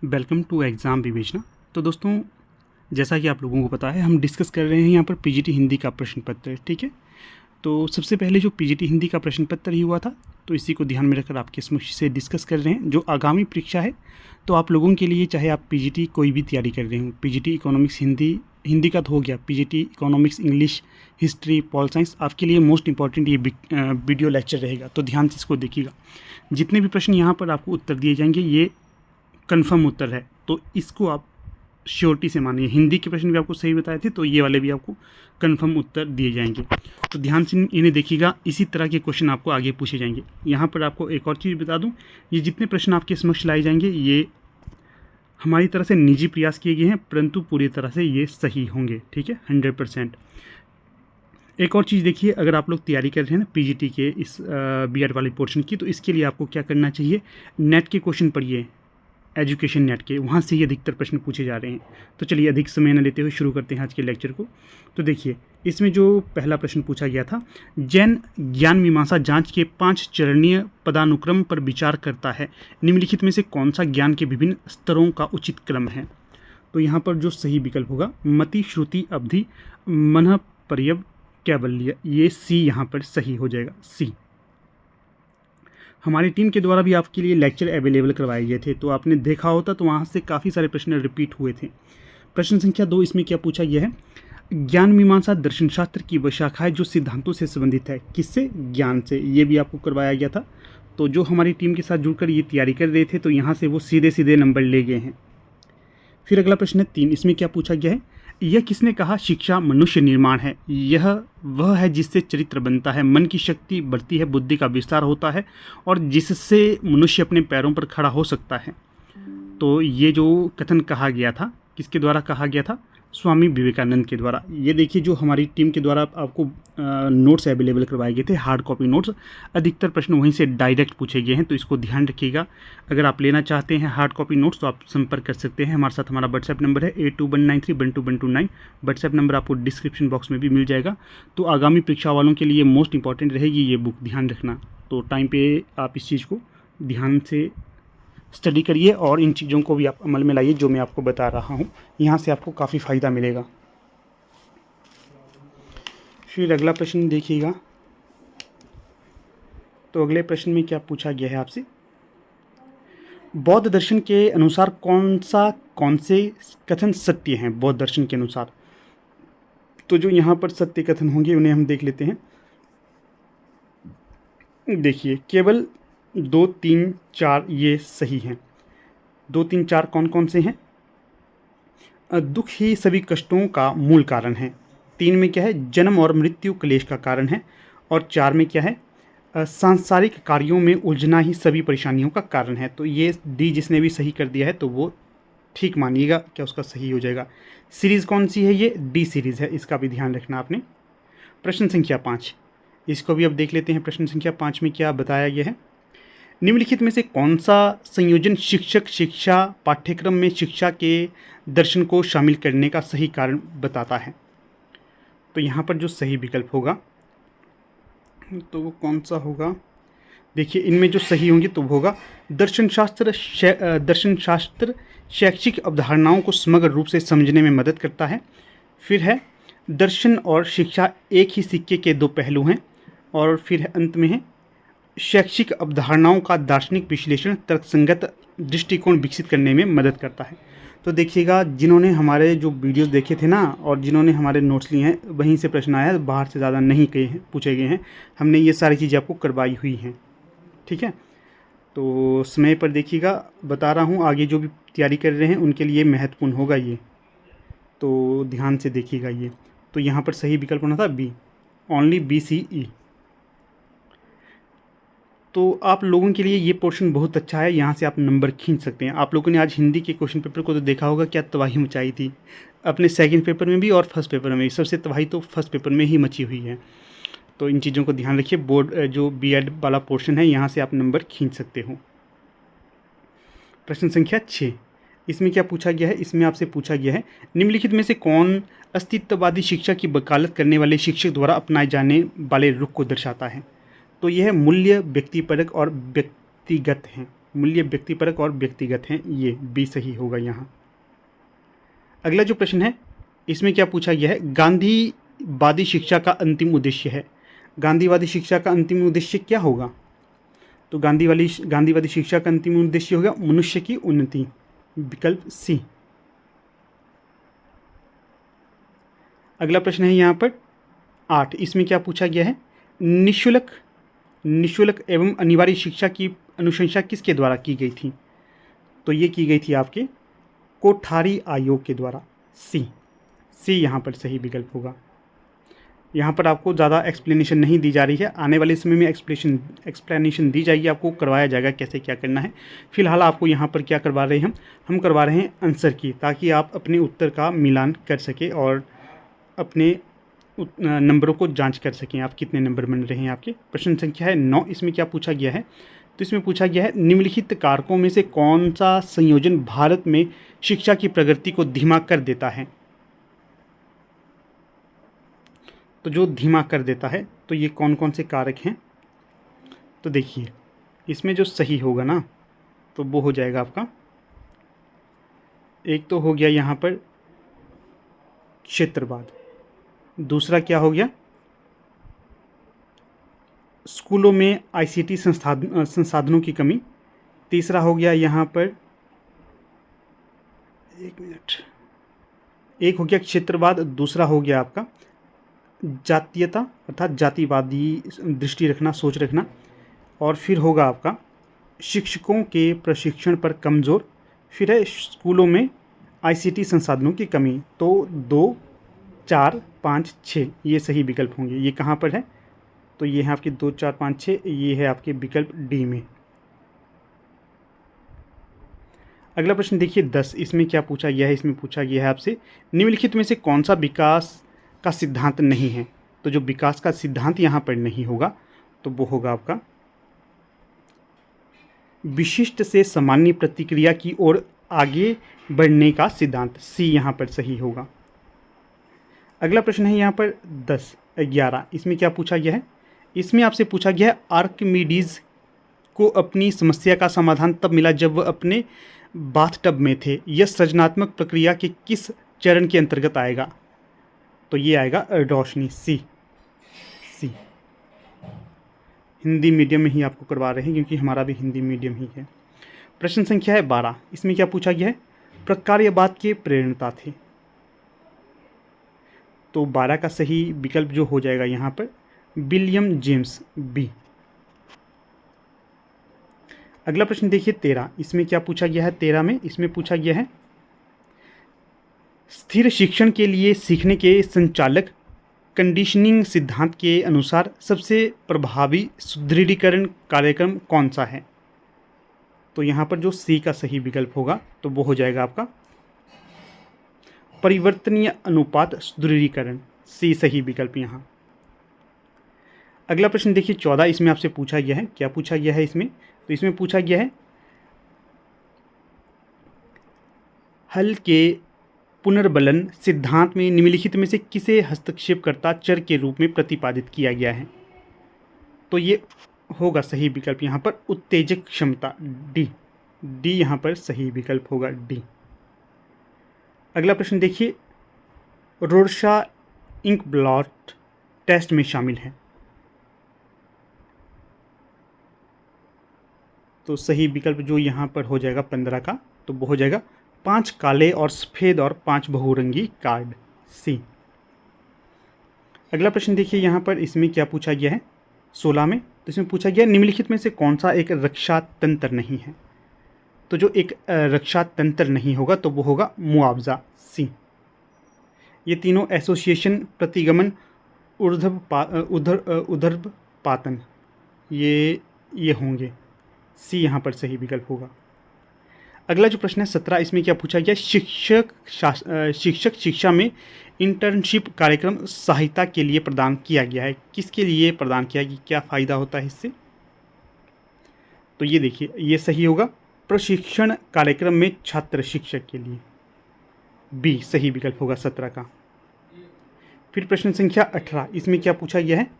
Welcome to exam विवेचना। तो दोस्तों, जैसा कि आप लोगों को पता है, हम डिस्कस कर रहे हैं यहाँ पर पीजीटी हिंदी का प्रश्न पत्र। ठीक है, तो सबसे पहले जो पीजीटी हिंदी का प्रश्न पत्र ही हुआ था, तो इसी को ध्यान में रखकर आपके समक्ष से डिस्कस कर रहे हैं। जो आगामी परीक्षा है, तो आप लोगों के लिए, चाहे आप पीजीटी कोई भी तैयारी कर रहे हो, पीजीटी इकोनॉमिक्स हिंदी का तो हो गया, PGT economics English history pol science, आपके लिए मोस्ट इंपॉर्टेंट ये वीडियो लेक्चर रहेगा। तो ध्यान से इसको देखिएगा। जितने भी प्रश्न यहाँ पर आपको उत्तर दिए जाएंगे, ये कन्फर्म उत्तर है, तो इसको आप श्योरिटी से मानिए। हिंदी के प्रश्न भी आपको सही बताए थे, तो ये वाले भी आपको कन्फर्म उत्तर दिए जाएंगे। तो ध्यान से इन्हें देखिएगा, इसी तरह के क्वेश्चन आपको आगे पूछे जाएंगे। यहाँ पर आपको एक और चीज़ बता दूँ, ये जितने प्रश्न आपके समक्ष लाए जाएंगे, ये हमारी तरह से निजी प्रयास किए गए हैं, परंतु पूरी तरह से ये सही होंगे। ठीक है, 100%। एक और चीज़ देखिए, अगर आप लोग तैयारी कर रहे हैं ना पीजीटी के इस बीएड वाले पोर्शन की, तो इसके लिए आपको क्या करना चाहिए, नेट के क्वेश्चन पढ़िए, एजुकेशन नेट के, वहाँ से ही अधिकतर प्रश्न पूछे जा रहे हैं। तो चलिए अधिक समय न लेते हुए शुरू करते हैं आज के लेक्चर को। तो देखिए, इसमें जो पहला प्रश्न पूछा गया था, जैन ज्ञान मीमांसा जांच के 5 चरणीय पदानुक्रम पर विचार करता है, निम्नलिखित में से कौन सा ज्ञान के विभिन्न स्तरों का उचित क्रम है। तो यहाँ पर जो सही विकल्प होगा, मति श्रुति अवधि मनः पर्यव कैवल्य, ये सी यहाँ पर सही हो जाएगा, सी। हमारी टीम के द्वारा भी आपके लिए लेक्चर अवेलेबल करवाए गए थे, तो आपने देखा होता, तो वहाँ से काफ़ी सारे प्रश्न रिपीट हुए थे। प्रश्न संख्या 2, इसमें क्या पूछा गया है, ज्ञान मीमांसा दर्शन शास्त्र की वह शाखा है जो सिद्धांतों से संबंधित है, किससे, ज्ञान से। ये भी आपको करवाया गया था। तो जो हमारी टीम के साथ जुड़कर ये तैयारी कर रहे थे, तो यहाँ से वो सीधे सीधे नंबर ले गए हैं। फिर अगला प्रश्न है 3, इसमें क्या पूछा गया है, यह किसने कहा शिक्षा मनुष्य निर्माण है, यह वह है जिससे चरित्र बनता है, मन की शक्ति बढ़ती है, बुद्धि का विस्तार होता है, और जिससे मनुष्य अपने पैरों पर खड़ा हो सकता है। तो ये जो कथन कहा गया था, किसके द्वारा कहा गया था, स्वामी विवेकानंद के द्वारा। ये देखिए, जो हमारी टीम के द्वारा आपको नोट्स अवेलेबल करवाए गए थे, हार्ड कॉपी नोट्स, अधिकतर प्रश्न वहीं से डायरेक्ट पूछे गए हैं, तो इसको ध्यान रखिएगा। अगर आप लेना चाहते हैं हार्ड कॉपी नोट्स, तो आप संपर्क कर सकते हैं हमारे साथ। हमारा व्हाट्सएप नंबर है 8219312129। व्हाट्सएप नंबर आपको डिस्क्रिप्शन बॉक्स में भी मिल जाएगा। तो आगामी परीक्षा वालों के लिए मोस्ट इंपॉर्टेंट रहेगी ये बुक, ध्यान रखना। तो टाइम पे आप इस चीज़ को ध्यान से स्टडी करिए और इन चीज़ों को भी आप अमल में लाइए, जो मैं आपको बता रहा हूँ। यहाँ से आपको काफ़ी फ़ायदा मिलेगा। फिर अगला प्रश्न देखिएगा। तो अगले प्रश्न में क्या पूछा गया है आपसे, बौद्ध दर्शन के अनुसार कौन से कथन सत्य हैं, बौद्ध दर्शन के अनुसार। तो जो यहाँ पर सत्य कथन होंगे उन्हें हम देख लेते हैं। देखिए, केवल 2, 3, 4 ये सही हैं। 2, 3, 4 कौन कौन से हैं, दुख ही सभी कष्टों का मूल कारण है। 3 में क्या है, जन्म और मृत्यु क्लेश का कारण है। और 4 में क्या है, सांसारिक कार्यों में उलझना ही सभी परेशानियों का कारण है। तो ये डी जिसने भी सही कर दिया है, तो वो ठीक मानिएगा, क्या उसका सही हो जाएगा। सीरीज़ कौन सी है, ये डी सीरीज़ है, इसका भी ध्यान रखना आपने। प्रश्न संख्या 5, इसको भी अब देख लेते हैं। प्रश्न संख्या 5 में क्या बताया गया है, निम्नलिखित में से कौन सा संयोजन शिक्षक शिक्षा पाठ्यक्रम में शिक्षा के दर्शन को शामिल करने का सही कारण बताता है। तो यहाँ पर जो सही विकल्प होगा, तो वो कौन सा होगा, देखिए इनमें जो सही होंगे तो वो होगा, दर्शन शास्त्र शैक्षिक अवधारणाओं को समग्र रूप से समझने में मदद करता है। फिर है, दर्शन और शिक्षा एक ही सिक्के के 2 पहलू हैं। और फिर अंत में है, शैक्षिक अवधारणाओं का दार्शनिक विश्लेषण तर्कसंगत दृष्टिकोण विकसित करने में मदद करता है। तो देखिएगा, जिन्होंने हमारे जो वीडियोस देखे थे ना, और जिन्होंने हमारे नोट्स लिए हैं, वहीं से प्रश्न आया, बाहर से ज़्यादा नहीं पूछे गए हैं। हमने ये सारी चीज़ें आपको करवाई हुई हैं। ठीक है, तो समय पर देखिएगा, बता रहा हूँ, आगे जो भी तैयारी कर रहे हैं उनके लिए महत्वपूर्ण होगा ये, तो ध्यान से देखिएगा ये। तो यहाँ पर सही विकल्प होना था बी, ओनली BCE। तो आप लोगों के लिए ये पोर्शन बहुत अच्छा है, यहाँ से आप नंबर खींच सकते हैं। आप लोगों ने आज हिंदी के क्वेश्चन पेपर को तो देखा होगा, क्या तबाही मचाई थी अपने सेकंड पेपर में भी और फर्स्ट पेपर में भी। सबसे तबाही तो फर्स्ट पेपर में ही मची हुई है। तो इन चीज़ों को ध्यान रखिए। बोर्ड जो बीएड वाला पोर्शन है, यहाँ से आप नंबर खींच सकते हो। प्रश्न संख्या 6, इसमें क्या पूछा गया है, इसमें आपसे पूछा गया है, निम्नलिखित में से कौन अस्तित्ववादी शिक्षा की वकालत करने वाले शिक्षक द्वारा अपनाए जाने वाले रुख को दर्शाता है। तो यह है, मूल्य व्यक्तिपरक और व्यक्तिगत हैं। मूल्य व्यक्तिपरक और व्यक्तिगत हैं, ये बी सही होगा यहाँ। अगला जो प्रश्न है इसमें क्या पूछा गया है, गांधीवादी शिक्षा का अंतिम उद्देश्य है। गांधीवादी शिक्षा का अंतिम उद्देश्य क्या होगा? तो गांधीवादी शिक्षा का अंतिम उद्देश्य होगा मनुष्य की उन्नति, विकल्प सी। अगला प्रश्न है यहाँ पर 8, इसमें क्या पूछा गया है, निःशुल्क एवं अनिवार्य शिक्षा की अनुशंसा किसके द्वारा की गई थी? तो ये की गई थी आपके कोठारी आयोग के द्वारा, सी यहाँ पर सही विकल्प होगा। यहाँ पर आपको ज़्यादा एक्सप्लेनेशन नहीं दी जा रही है, आने वाले समय में एक्सप्लेनेशन दी जाएगी, आपको करवाया जाएगा कैसे क्या करना है। फिलहाल आपको यहाँ पर क्या करवा रहे हैं, हम करवा रहे हैं आंसर की, ताकि आप अपने उत्तर का मिलान कर सकें और अपने नंबरों को जांच कर सकें, आप कितने नंबर बन रहे हैं आपके। प्रश्न संख्या है 9, इसमें क्या पूछा गया है, तो इसमें पूछा गया है निम्नलिखित कारकों में से कौन सा संयोजन भारत में शिक्षा की प्रगति को धीमा कर देता है? तो जो धीमा कर देता है तो ये कौन कौन से कारक हैं? तो देखिए इसमें जो सही होगा ना तो वो हो जाएगा आपका, एक तो हो गया यहाँ पर क्षेत्रवाद, दूसरा क्या हो गया, स्कूलों में आईसीटी संसाधनों की कमी, तीसरा हो गया यहाँ पर, एक हो गया क्षेत्रवाद, दूसरा हो गया आपका जातीयता अर्थात जातिवादी दृष्टि रखना, सोच रखना, और फिर होगा आपका शिक्षकों के प्रशिक्षण पर कमज़ोर, फिर है स्कूलों में आईसीटी संसाधनों की कमी। तो 2, 4, 5, 6 ये सही विकल्प होंगे। ये कहाँ पर है? तो ये है आपके 2, 4, 5, 6, ये है आपके विकल्प डी में। अगला प्रश्न देखिए 10, इसमें क्या पूछा गया है, इसमें पूछा गया है आपसे निम्नलिखित में से कौन सा विकास का सिद्धांत नहीं है? तो जो विकास का सिद्धांत यहाँ पर नहीं होगा तो वो होगा आपका विशिष्ट से सामान्य प्रतिक्रिया की ओर आगे बढ़ने का सिद्धांत, सी यहाँ पर सही होगा। अगला प्रश्न है यहाँ पर 10, 11, इसमें क्या पूछा गया है, इसमें आपसे पूछा गया है आर्किमिडीज को अपनी समस्या का समाधान तब मिला जब वह अपने बाथटब में थे, यह सृजनात्मक प्रक्रिया के किस चरण के अंतर्गत आएगा? तो ये आएगा रोशनी, सी। हिंदी मीडियम में ही आपको करवा रहे हैं क्योंकि हमारा भी हिंदी मीडियम ही है। प्रश्न संख्या है 12, इसमें क्या पूछा गया है, प्रकार्यवाद के प्रेरणता थे। तो 12 का सही विकल्प जो हो जाएगा यहाँ पर विलियम जेम्स, बी। अगला प्रश्न देखिए 13, इसमें क्या पूछा गया है, 13 में इसमें पूछा गया है स्थिर शिक्षण के लिए सीखने के संचालक कंडीशनिंग सिद्धांत के अनुसार सबसे प्रभावी सुदृढ़ीकरण कार्यक्रम कौन सा है? तो यहाँ पर जो सी का सही विकल्प होगा तो वो हो जाएगा आपका परिवर्तनीय अनुपात सुदृढ़ीकरण, सी सही विकल्प यहाँ। अगला प्रश्न देखिए 14, इसमें आपसे पूछा गया है, क्या पूछा गया है इसमें, तो इसमें पूछा गया है हल के पुनर्बलन सिद्धांत में निम्नलिखित में से किसे हस्तक्षेपकर्ता चर के रूप में प्रतिपादित किया गया है? तो ये होगा सही विकल्प यहाँ पर उत्तेजक क्षमता, डी यहाँ पर सही विकल्प होगा, डी। अगला प्रश्न देखिए रोर्शा इंक ब्लॉट टेस्ट में शामिल है। तो सही विकल्प जो यहाँ पर हो जाएगा 15 का, तो वो हो जाएगा 5 काले और सफ़ेद और 5 बहुरंगी कार्ड, सी। अगला प्रश्न देखिए यहाँ पर, इसमें क्या पूछा गया है 16 में, तो इसमें पूछा गया निम्नलिखित में से कौन सा एक रक्षा तंत्र नहीं है? तो जो एक रक्षा तंत्र नहीं होगा तो वो होगा मुआवजा, सी। ये तीनों एसोसिएशन, प्रतिगमन, ऊर्ध्वपातन ये होंगे, सी यहाँ पर सही विकल्प होगा। अगला जो प्रश्न है 17, इसमें क्या पूछा गया शिक्षक शिक्षा में इंटर्नशिप कार्यक्रम सहायता के लिए प्रदान किया गया है, किसके लिए प्रदान किया गया, क्या फ़ायदा होता है इससे? तो ये देखिए ये सही होगा प्रशिक्षण कार्यक्रम में छात्र शिक्षक के लिए, बी सही विकल्प होगा 17 का। फिर प्रश्न संख्या 18, इसमें क्या पूछा गया है,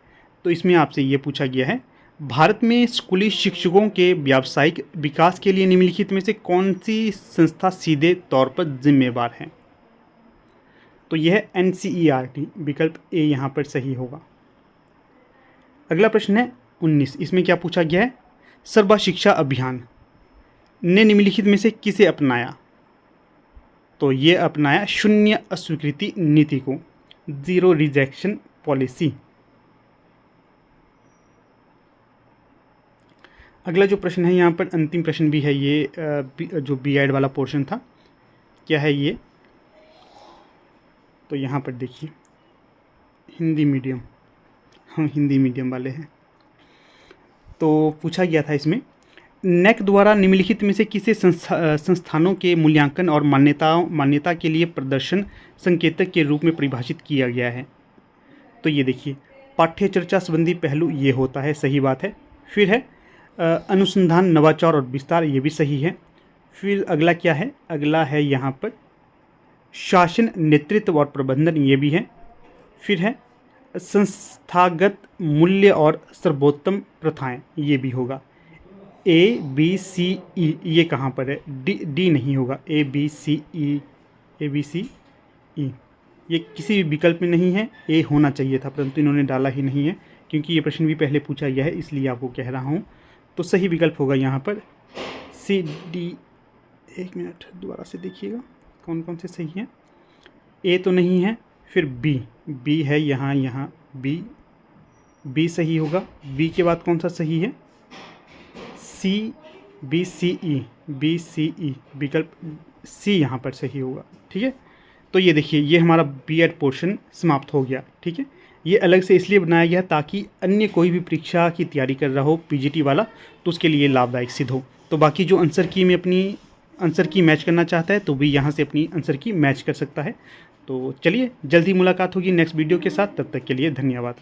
तो इसमें आपसे ये पूछा गया है भारत में स्कूली शिक्षकों के व्यावसायिक विकास के लिए निम्नलिखित में से कौन सी संस्था सीधे तौर पर जिम्मेवार है? तो यह है NCERT, विकल्प ए यहाँ पर सही होगा। अगला प्रश्न है 19। इसमें क्या पूछा गया है? सर्व शिक्षा अभियान ने निम्नलिखित में से किसे अपनाया? तो ये अपनाया शून्य अस्वीकृति नीति को, जीरो रिजेक्शन पॉलिसी। अगला जो प्रश्न है यहाँ पर अंतिम प्रश्न भी है, ये जो B.Ed वाला पोर्शन था, क्या है ये? तो यहाँ पर देखिए, हिंदी मीडियम, हम हिंदी मीडियम वाले हैं। तो पूछा गया था इसमें, नेक द्वारा निम्नलिखित में से किसे संस्थानों के मूल्यांकन और मान्यता के लिए प्रदर्शन संकेतक के रूप में परिभाषित किया गया है? तो ये देखिए, पाठ्य चर्चा संबंधी पहलू ये होता है, सही बात है। फिर है अनुसंधान, नवाचार और विस्तार, ये भी सही है। फिर अगला क्या है? अगला है यहाँ पर शासन, नेतृत्व और प्रबंधन, ये भी है। फिर है संस्थागत मूल्य और सर्वोत्तम प्रथाएं, ये भी होगा। ABCE ये कहाँ पर है? डी नहीं होगा, ABCE ये किसी भी विकल्प में नहीं है, ए होना चाहिए था, परंतु इन्होंने डाला ही नहीं है, क्योंकि ये प्रश्न भी पहले पूछा गया है, इसलिए आपको कह रहा हूँ। तो सही विकल्प होगा यहाँ पर CD। एक मिनट दोबारा से देखिएगा कौन कौन से सही हैं। ए तो नहीं है, फिर बी है यहाँ बी सही होगा। बी के बाद कौन सा सही है? BCE विकल्प सी यहाँ पर सही होगा। ठीक है, तो ये देखिए, ये हमारा B.Ed पोर्शन समाप्त हो गया। ठीक है, ये अलग से इसलिए बनाया गया ताकि अन्य कोई भी परीक्षा की तैयारी कर रहा हो PGT वाला, तो उसके लिए लाभदायक सिद्ध हो। तो बाकी जो आंसर की में अपनी आंसर की मैच करना चाहता है, तो भी यहाँ से अपनी आंसर की मैच कर सकता है। तो चलिए, जल्दी मुलाकात होगी नेक्स्ट वीडियो के साथ, तब तक के लिए धन्यवाद।